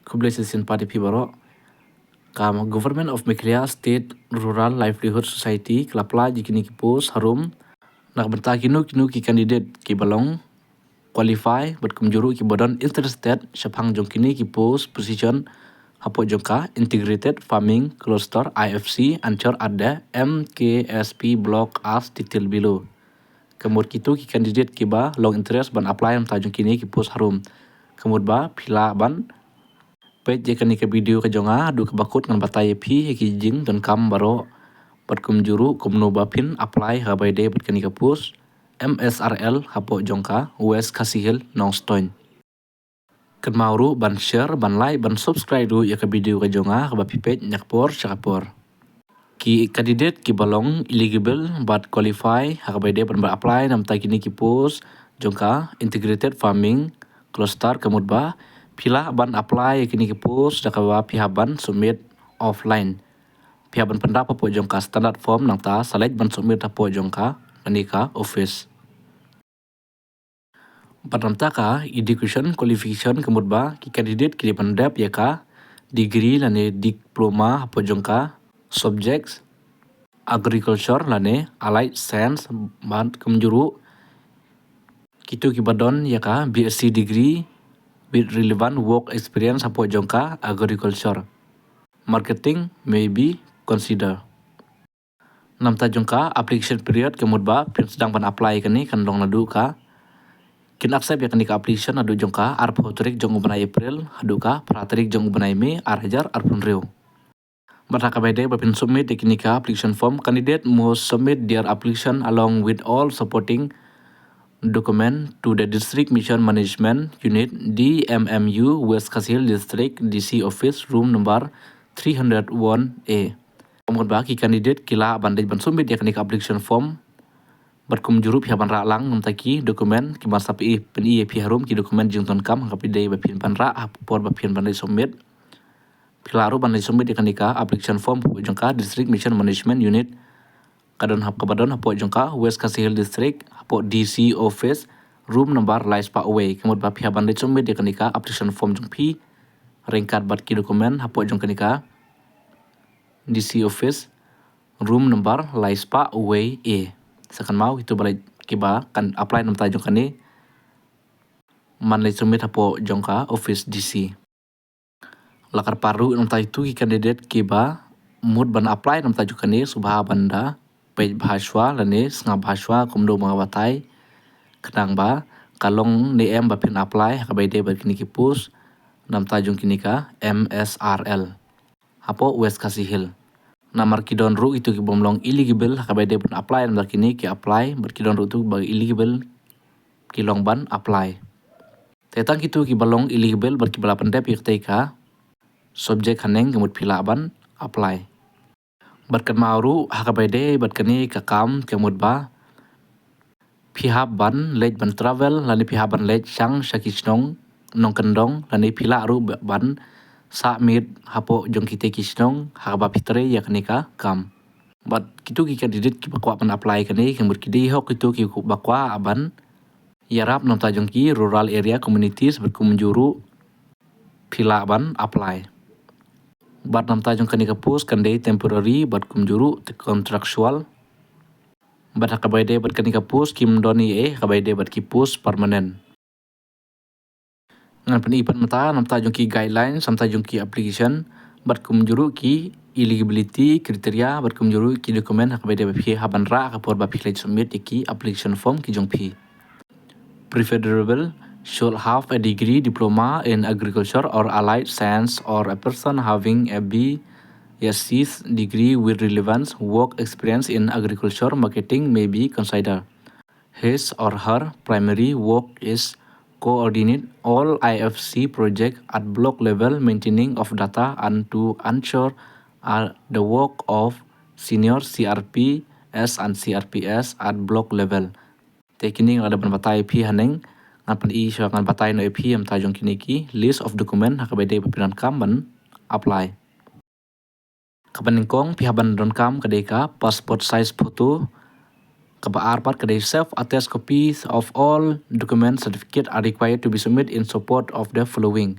Kublaisin Party Pibaro Government of Meghalaya State Rural Livelihood Society Klapla jikini ki post harum nakbenta kinu ki candidate ki balong qualify but kumjuru ki bodon interested syapang jongkini ki post position hapo jongka integrated farming cluster IFC ancor ada MKSP block as detail below. Kemud kitu ki candidate ki ba long interest ban apply am tajung kini ki post harum. Kemud ba pila ban page jekan ke video ke jonga du ke bakut ngan batai pi ki jing dan kam baro bat kumjuru kumno bapin apply habai de bat kani ke post MSRL hapo jongka West Kasihil Nongstoin. Kan mauru ban share ban like ban subscribe du ya ke video ke jonga ke bapi page nyakpor chakapor. Ki candidate ki balong eligible but qualify habai de ban apply nam ta kini ki post jongka integrated farming cluster kemud ba pila ban apply kini ki post dakawa pihak ban submit offline. Pihak ban pendapat po jongka standard form nang ta select ban submit po jongka manika office. Padamta ka education qualification kemud ba ki candidate ki pandap ya ka degree lane diploma po jongka subjects agriculture lane allied science ban kemjuru kitu ki badon ya ka BSc degree with relevant work experience hapo jongka agriculture. Marketing may be consider. Nam ta jongka application period kemud ba sedang ban apply kani kan dong nadu ka kin accept ya kani ka application adu jongka arpo tarik jong ubanai April adu ka pratarik jong ubanai Mei arhajar arpun reu. Bataka bede bapin submit kini ka application form candidate must submit their application along with all supporting document to the District Mission Management Unit DMMU West Kasihil District DC Office room number 301A. Kemudian bagi candidate kila bandai ban submit ya kini application form berkum jurup ya ban ralang namtaki dokumen ki masa pi peni pi harum ki dokumen jington kam kapi dei bapin ban ra por bapin bandai submit pilaru bandai submit ya kini application form jengka District Mission Management Unit kadon hap kabadon hapo jongka West Kasihil District hapo DC Office room number Lais Pak Away. Kemudian bapi haban de submit de kanika application form jongpi ringkat bat ki dokumen hapo jong kanika DC Office room number Lais Pak Away A. Sekan mau itu balai kiba kan apply nam ta jong kani man le submit hapo jongka Office DC. Lakar paru nam ta itu ki candidate kiba mood ban apply nam ta jong kani subha banda page bahaswa lane sengah bahaswa kumdo mga batai kenang ba kalong DM bapin apply hakabai de kini ki post nam tajung kini ka MSRL hapo West Kasihil namar kidon ru itu ki bomlong eligible hakabai de apply nam kini ki apply berkidon ru itu bagi eligible kilong ban apply tetang kitu ki balong eligible berkibala pendep yaktai ka subjek haneng kemud pila ban apply batkan mauru hakabai de batkani kakam kemud ba pihak ban lej ban travel lani pihak ban lej sang sakisnong nong kendong lani pila ru ban sa mit hapo jong kite kisnong hakaba pitre yakni ka kam bat kitu ki candidate ki bakwa ban apply kani kemud kidi hok kitu ki bakwa aban yarap nong ta jong ki rural area communities berkumenjuru pila ban apply bat nam tajong kani kapus kandai temporary bat kumjuru contractual bat hakabai de bat kani kapus kim doni hakabai de bat kipus permanent ngan pani pan mata nam tajong ki guidelines sam tajong ki application bat kumjuru ki eligibility kriteria bat kumjuru ki dokumen hakabai de baphi haban ra kapor baphi lej submit ki application form ki jong phi preferable should have a degree diploma in agriculture or allied science or a person having a BSc degree with relevant work experience in agriculture marketing may be considered. His or her primary work is coordinate all IFC projects at block level maintaining of data and to ensure the work of senior CRPS and CRPS at block level. Tekini ada berbatai pi haneng ngapan i silakan batai no EP am tajong kini ki list of document hakabai de papiran kam ban apply kapaningkong pihaban don kam kadeka passport size photo kaba arpat kadai self attest copies of all document certificate are required to be submitted in support of the following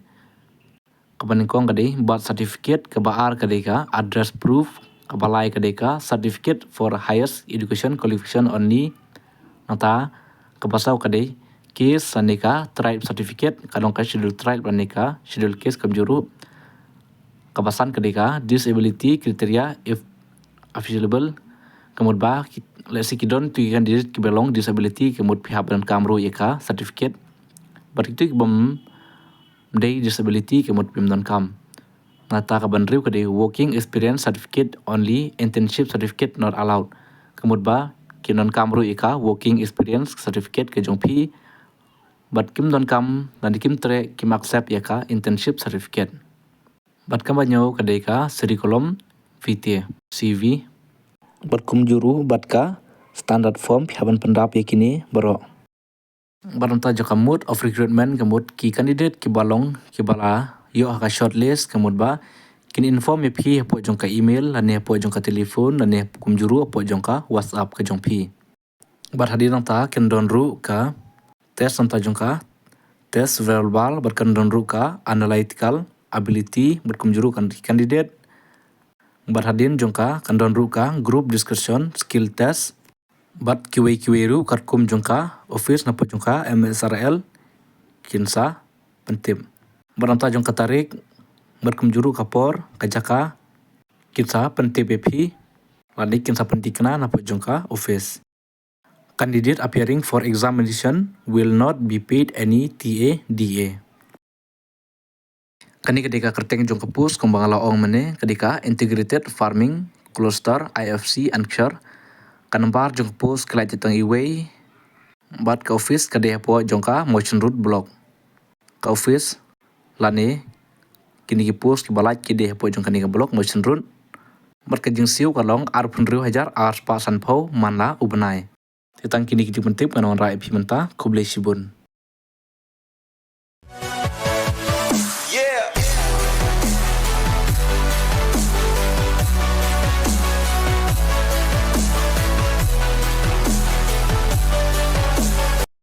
kabaningkong kadai birth certificate kebaar kadai ka address proof kabalai kadai ka certificate for highest education qualification only nata kabasau kadai case anika tribe certificate kadong ka schedule tribe anika schedule case kamjuru kabasan kadai ka disability criteria if available kemud ba let's say kidon tu candidate ki belong disability kemud pihak dan kamru yeka certificate berikut bom day disability kemud pim dan kam nata kaban riu kadai working experience certificate only internship certificate not allowed kemud ba kinon kamru yeka working experience certificate ke jongpi bat kim don kam dan kim tre kim accept yeka internship certificate bat kam banyo kadai ka curriculum vitae CV berkum juru batka standard form pihaban pendap yakini baro baranta joka mood of recruitment kemud ki candidate ki balong ki bala yo haka shortlist kemud ba kin inform me phi po jongka email lane po jongka telefon lane kum juru po jongka whatsapp ke jong phi bar hadir ta ken don ru ka test anta jongka test verbal berkan don ru ka analytical ability berkum juru kan candidate berhadin jongka kandon ruka group discussion skill test bat kiwe ru karkum jongka office napa jongka MSRL kinsa pentim beranta jongka tarik berkum juru kapor kajaka kinsa pentim BP lani kinsa pentikna napa jongka office candidate appearing for examination will not be paid any TADA kani ketika kerteng jong kepus kembang laong mene ketika integrated farming cluster IFC Anchor kanempar jong kepus kelai jatang iway bat ke office kadeh po jongka motion root block ke office lane kini kepus kebalaj kideh po jong kani ke block motion root bat ke jeng siu kalong arpun riu hajar ars pasan pau manla ubenai tentang kini kiji pentip kanon rai pi menta kublai sibun